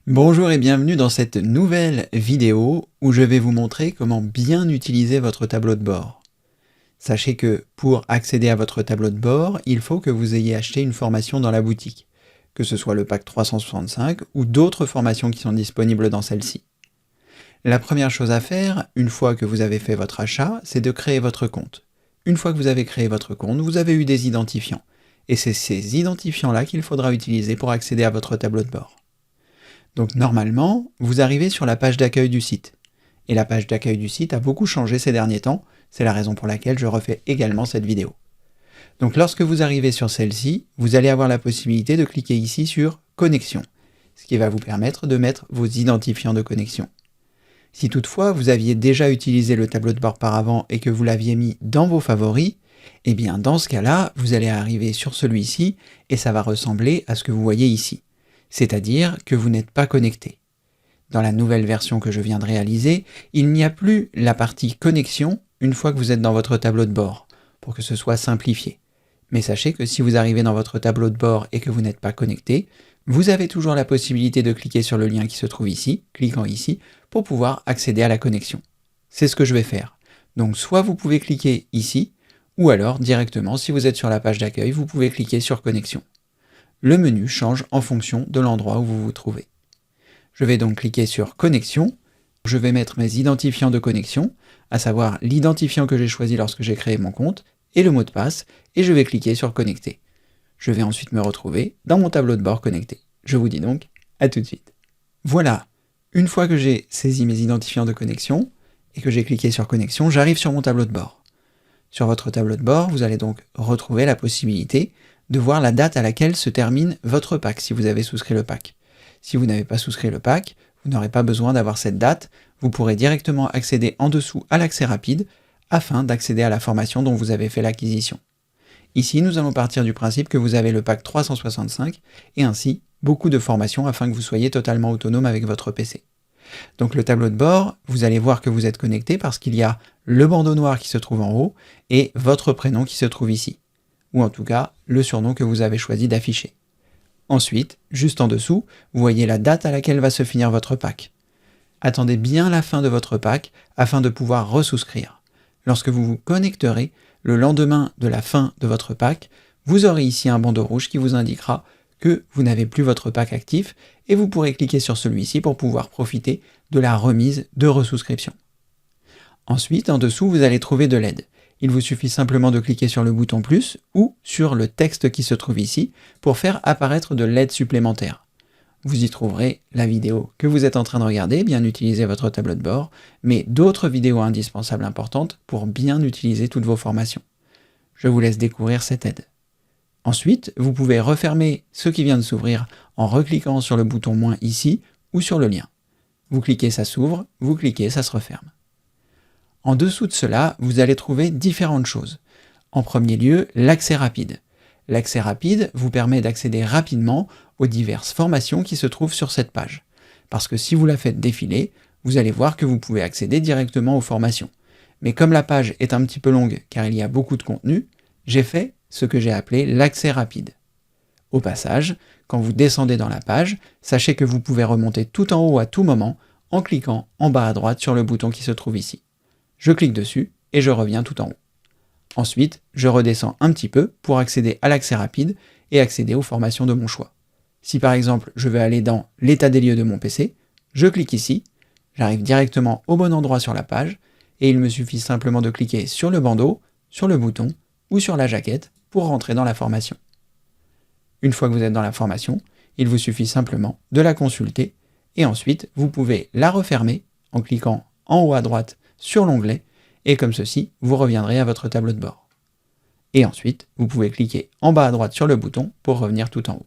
Bonjour et bienvenue dans cette nouvelle vidéo où je vais vous montrer comment bien utiliser votre tableau de bord. Sachez que pour accéder à votre tableau de bord, il faut que vous ayez acheté une formation dans la boutique, que ce soit le pack 365 ou d'autres formations qui sont disponibles dans celle-ci. La première chose à faire, une fois que vous avez fait votre achat, c'est de créer votre compte. Une fois que vous avez créé votre compte, vous avez eu des identifiants. Et c'est ces identifiants-là qu'il faudra utiliser pour accéder à votre tableau de bord. Donc normalement, vous arrivez sur la page d'accueil du site. Et la page d'accueil du site a beaucoup changé ces derniers temps, c'est la raison pour laquelle je refais également cette vidéo. Donc lorsque vous arrivez sur celle-ci, vous allez avoir la possibilité de cliquer ici sur « Connexion », ce qui va vous permettre de mettre vos identifiants de connexion. Si toutefois vous aviez déjà utilisé le tableau de bord par avant et que vous l'aviez mis dans vos favoris, eh bien dans ce cas-là, vous allez arriver sur celui-ci et ça va ressembler à ce que vous voyez ici. C'est-à-dire que vous n'êtes pas connecté. Dans la nouvelle version que je viens de réaliser, il n'y a plus la partie connexion une fois que vous êtes dans votre tableau de bord, pour que ce soit simplifié. Mais sachez que si vous arrivez dans votre tableau de bord et que vous n'êtes pas connecté, vous avez toujours la possibilité de cliquer sur le lien qui se trouve ici, cliquant ici, pour pouvoir accéder à la connexion. C'est ce que je vais faire. Donc soit vous pouvez cliquer ici, ou alors directement, si vous êtes sur la page d'accueil, vous pouvez cliquer sur connexion. Le menu change en fonction de l'endroit où vous vous trouvez. Je vais donc cliquer sur connexion, je vais mettre mes identifiants de connexion, à savoir l'identifiant que j'ai choisi lorsque j'ai créé mon compte, et le mot de passe, et je vais cliquer sur connecter. Je vais ensuite me retrouver dans mon tableau de bord connecté. Je vous dis donc à tout de suite. Voilà, une fois que j'ai saisi mes identifiants de connexion, et que j'ai cliqué sur connexion, j'arrive sur mon tableau de bord. Sur votre tableau de bord, vous allez donc retrouver la possibilité de voir la date à laquelle se termine votre pack, si vous avez souscrit le pack. Si vous n'avez pas souscrit le pack, vous n'aurez pas besoin d'avoir cette date, vous pourrez directement accéder en dessous à l'accès rapide, afin d'accéder à la formation dont vous avez fait l'acquisition. Ici, nous allons partir du principe que vous avez le pack 365, et ainsi beaucoup de formations afin que vous soyez totalement autonome avec votre PC. Donc le tableau de bord, vous allez voir que vous êtes connecté parce qu'il y a le bandeau noir qui se trouve en haut, et votre prénom qui se trouve ici. Ou en tout cas, le surnom que vous avez choisi d'afficher. Ensuite, juste en dessous, vous voyez la date à laquelle va se finir votre pack. Attendez bien la fin de votre pack afin de pouvoir resouscrire. Lorsque vous vous connecterez, le lendemain de la fin de votre pack, vous aurez ici un bandeau rouge qui vous indiquera que vous n'avez plus votre pack actif et vous pourrez cliquer sur celui-ci pour pouvoir profiter de la remise de resouscription. Ensuite, en dessous, vous allez trouver de l'aide. Il vous suffit simplement de cliquer sur le bouton plus ou sur le texte qui se trouve ici pour faire apparaître de l'aide supplémentaire. Vous y trouverez la vidéo que vous êtes en train de regarder, bien utiliser votre tableau de bord, mais d'autres vidéos indispensables importantes pour bien utiliser toutes vos formations. Je vous laisse découvrir cette aide. Ensuite, vous pouvez refermer ce qui vient de s'ouvrir en recliquant sur le bouton moins ici ou sur le lien. Vous cliquez, ça s'ouvre, vous cliquez, ça se referme. En dessous de cela, vous allez trouver différentes choses. En premier lieu, l'accès rapide. L'accès rapide vous permet d'accéder rapidement aux diverses formations qui se trouvent sur cette page. Parce que si vous la faites défiler, vous allez voir que vous pouvez accéder directement aux formations. Mais comme la page est un petit peu longue car il y a beaucoup de contenu, j'ai fait ce que j'ai appelé l'accès rapide. Au passage, quand vous descendez dans la page, sachez que vous pouvez remonter tout en haut à tout moment en cliquant en bas à droite sur le bouton qui se trouve ici. Je clique dessus et je reviens tout en haut. Ensuite, je redescends un petit peu pour accéder à l'accès rapide et accéder aux formations de mon choix. Si par exemple je veux aller dans l'état des lieux de mon PC, je clique ici, j'arrive directement au bon endroit sur la page et il me suffit simplement de cliquer sur le bandeau, sur le bouton ou sur la jaquette pour rentrer dans la formation. Une fois que vous êtes dans la formation, il vous suffit simplement de la consulter et ensuite vous pouvez la refermer en cliquant en haut à droite sur l'onglet, et comme ceci, vous reviendrez à votre tableau de bord. Et ensuite, vous pouvez cliquer en bas à droite sur le bouton pour revenir tout en haut.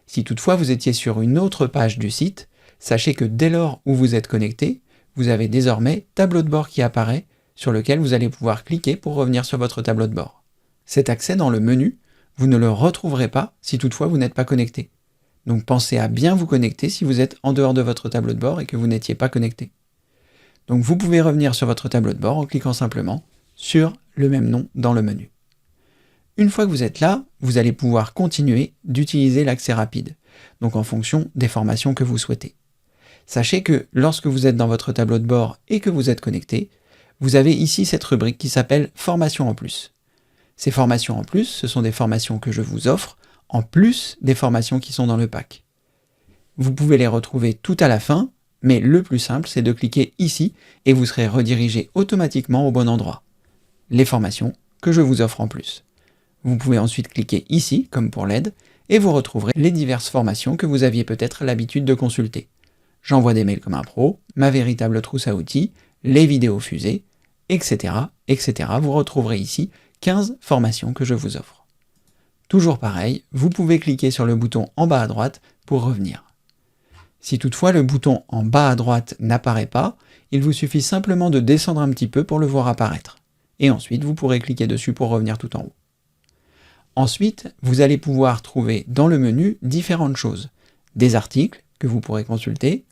Si toutefois vous étiez sur une autre page du site, sachez que dès lors où vous êtes connecté, vous avez désormais tableau de bord qui apparaît, sur lequel vous allez pouvoir cliquer pour revenir sur votre tableau de bord. Cet accès dans le menu, vous ne le retrouverez pas si toutefois vous n'êtes pas connecté. Donc pensez à bien vous connecter si vous êtes en dehors de votre tableau de bord et que vous n'étiez pas connecté. Donc vous pouvez revenir sur votre tableau de bord en cliquant simplement sur le même nom dans le menu. Une fois que vous êtes là, vous allez pouvoir continuer d'utiliser l'accès rapide. donc en fonction des formations que vous souhaitez. Sachez que lorsque vous êtes dans votre tableau de bord et que vous êtes connecté, vous avez ici cette rubrique qui s'appelle « Formations en plus ». Ces formations en plus, ce sont des formations que je vous offre, en plus des formations qui sont dans le pack. Vous pouvez les retrouver tout à la fin, mais le plus simple, c'est de cliquer ici et vous serez redirigé automatiquement au bon endroit. Les formations que je vous offre en plus. Vous pouvez ensuite cliquer ici, comme pour l'aide, et vous retrouverez les diverses formations que vous aviez peut-être l'habitude de consulter. J'envoie des mails comme un pro, ma véritable trousse à outils, les vidéos fusées, etc., etc. Vous retrouverez ici 15 formations que je vous offre. Toujours pareil, vous pouvez cliquer sur le bouton en bas à droite pour revenir. Si toutefois le bouton en bas à droite n'apparaît pas, il vous suffit simplement de descendre un petit peu pour le voir apparaître. Et ensuite, vous pourrez cliquer dessus pour revenir tout en haut. Ensuite, vous allez pouvoir trouver dans le menu différentes choses. Des articles que vous pourrez consulter,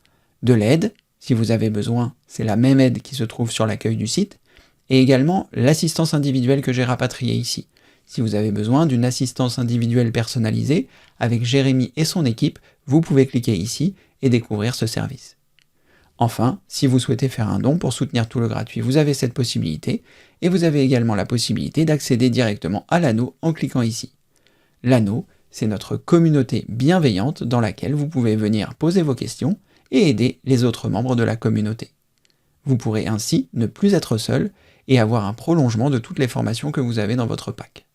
de l'aide, si vous avez besoin, c'est la même aide qui se trouve sur l'accueil du site, et également l'assistance individuelle que j'ai rapatriée ici. Si vous avez besoin d'une assistance individuelle personnalisée, avec Jérémy et son équipe, vous pouvez cliquer ici et découvrir ce service. Enfin, si vous souhaitez faire un don pour soutenir Tout le gratuit, vous avez cette possibilité, et vous avez également la possibilité d'accéder directement à l'anneau en cliquant ici. L'anneau, c'est notre communauté bienveillante dans laquelle vous pouvez venir poser vos questions et aider les autres membres de la communauté. Vous pourrez ainsi ne plus être seul et avoir un prolongement de toutes les formations que vous avez dans votre pack.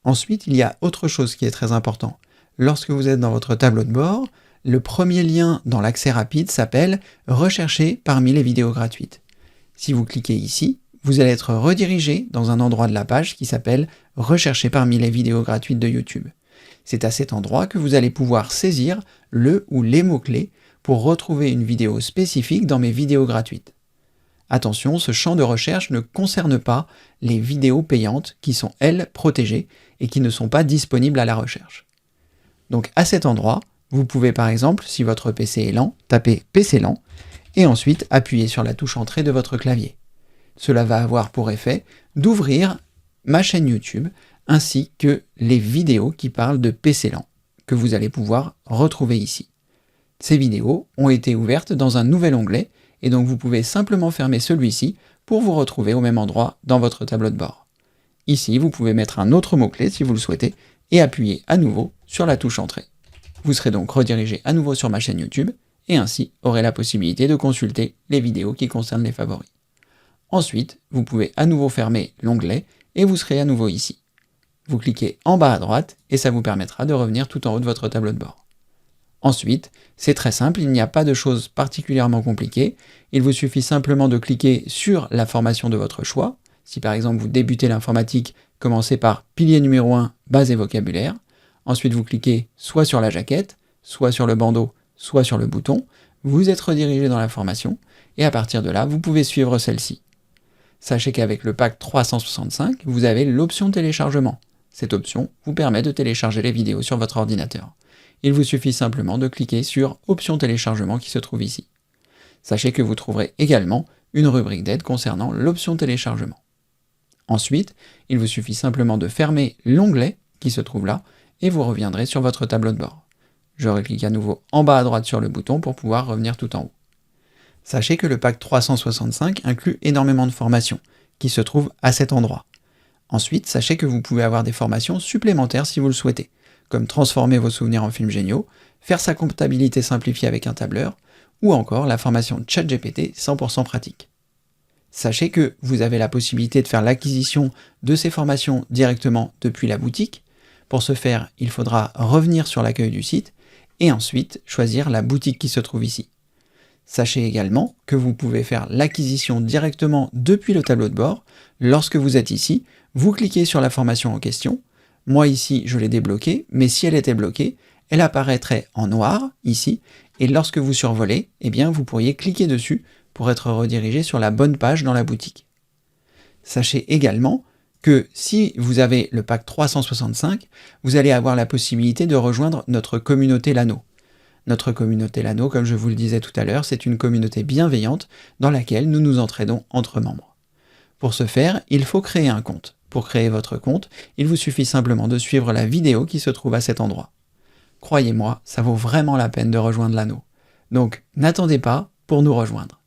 Ensuite, il y a autre chose qui est très important. Lorsque vous êtes dans votre tableau de bord, le premier lien dans l'accès rapide s'appelle « Rechercher parmi les vidéos gratuites ». Si vous cliquez ici, vous allez être redirigé dans un endroit de la page qui s'appelle « Rechercher parmi les vidéos gratuites de YouTube ». C'est à cet endroit que vous allez pouvoir saisir le ou les mots-clés pour retrouver une vidéo spécifique dans mes vidéos gratuites. Attention, ce champ de recherche ne concerne pas les vidéos payantes qui sont, elles, protégées et qui ne sont pas disponibles à la recherche. Donc à cet endroit, vous pouvez par exemple, si votre PC est lent, taper « PC lent » et ensuite appuyer sur la touche Entrée de votre clavier. Cela va avoir pour effet d'ouvrir ma chaîne YouTube ainsi que les vidéos qui parlent de PC lent, que vous allez pouvoir retrouver ici. Ces vidéos ont été ouvertes dans un nouvel onglet et donc vous pouvez simplement fermer celui-ci pour vous retrouver au même endroit dans votre tableau de bord. Ici, vous pouvez mettre un autre mot-clé si vous le souhaitez et appuyer à nouveau sur la touche Entrée. Vous serez donc redirigé à nouveau sur ma chaîne YouTube et ainsi aurez la possibilité de consulter les vidéos qui concernent les favoris. Ensuite, vous pouvez à nouveau fermer l'onglet et vous serez à nouveau ici. Vous cliquez en bas à droite et ça vous permettra de revenir tout en haut de votre tableau de bord. Ensuite, c'est très simple, il n'y a pas de choses particulièrement compliquées, il vous suffit simplement de cliquer sur la formation de votre choix. Si par exemple vous débutez l'informatique, commencez par pilier numéro 1, base et vocabulaire. Ensuite vous cliquez soit sur la jaquette, soit sur le bandeau, soit sur le bouton, vous êtes redirigé dans la formation, et à partir de là, vous pouvez suivre celle-ci. Sachez qu'avec le pack 365, vous avez l'option téléchargement. Cette option vous permet de télécharger les vidéos sur votre ordinateur. Il vous suffit simplement de cliquer sur « Option téléchargement » qui se trouve ici. Sachez que vous trouverez également une rubrique d'aide concernant l'option téléchargement. Ensuite, il vous suffit simplement de fermer l'onglet qui se trouve là, et vous reviendrez sur votre tableau de bord. Je reclique à nouveau en bas à droite sur le bouton pour pouvoir revenir tout en haut. Sachez que le pack 365 inclut énormément de formations, qui se trouvent à cet endroit. Ensuite, sachez que vous pouvez avoir des formations supplémentaires si vous le souhaitez, comme transformer vos souvenirs en films géniaux, faire sa comptabilité simplifiée avec un tableur, ou encore la formation ChatGPT 100% pratique. Sachez que vous avez la possibilité de faire l'acquisition de ces formations directement depuis la boutique. Pour ce faire, il faudra revenir sur l'accueil du site et ensuite choisir la boutique qui se trouve ici. Sachez également que vous pouvez faire l'acquisition directement depuis le tableau de bord. Lorsque vous êtes ici, vous cliquez sur la formation en question. Moi ici, je l'ai débloquée, mais si elle était bloquée, elle apparaîtrait en noir ici, et lorsque vous survolez, eh bien vous pourriez cliquer dessus pour être redirigé sur la bonne page dans la boutique. Sachez également que si vous avez le pack 365, vous allez avoir la possibilité de rejoindre notre communauté Lano. Notre communauté Lano, comme je vous le disais tout à l'heure, c'est une communauté bienveillante dans laquelle nous nous entraidons entre membres. Pour ce faire, il faut créer un compte. Pour créer votre compte, il vous suffit simplement de suivre la vidéo qui se trouve à cet endroit. croyez-moi, ça vaut vraiment la peine de rejoindre l'anneau. Donc n'attendez pas pour nous rejoindre.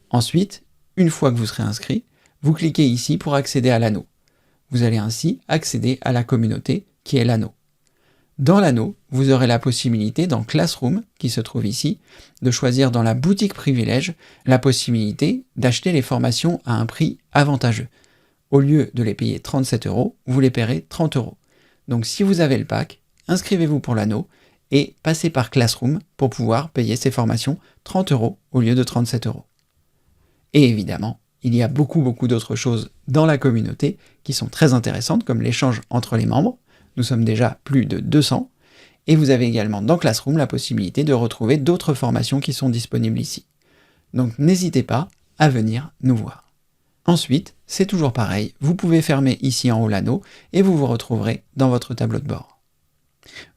Ensuite, une fois que vous serez inscrit, vous cliquez ici pour accéder à l'anneau. Vous allez ainsi accéder à la communauté qui est l'anneau. Dans l'anneau, vous aurez la possibilité dans Classroom, qui se trouve ici, de choisir dans la boutique privilège la possibilité d'acheter les formations à un prix avantageux. Au lieu de les payer 37 €, vous les paierez 30 €. Donc si vous avez le pack, inscrivez-vous pour l'anneau et passez par Classroom pour pouvoir payer ces formations 30 € au lieu de 37 €. Et évidemment, il y a beaucoup d'autres choses dans la communauté qui sont très intéressantes, comme l'échange entre les membres. Nous sommes déjà plus de 200, et vous avez également dans Classroom la possibilité de retrouver d'autres formations qui sont disponibles ici. Donc n'hésitez pas à venir nous voir. Ensuite, c'est toujours pareil, vous pouvez fermer ici en haut l'anneau, et vous vous retrouverez dans votre tableau de bord.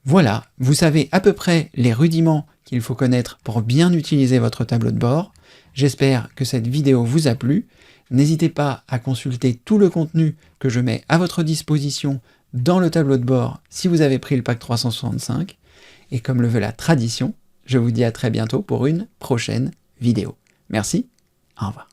Voilà, vous savez à peu près les rudiments qu'il faut connaître pour bien utiliser votre tableau de bord. J'espère que cette vidéo vous a plu. N'hésitez pas à consulter tout le contenu que je mets à votre disposition dans le tableau de bord si vous avez pris le pack 365. Et comme le veut la tradition, je vous dis à très bientôt pour une prochaine vidéo. Merci, au revoir.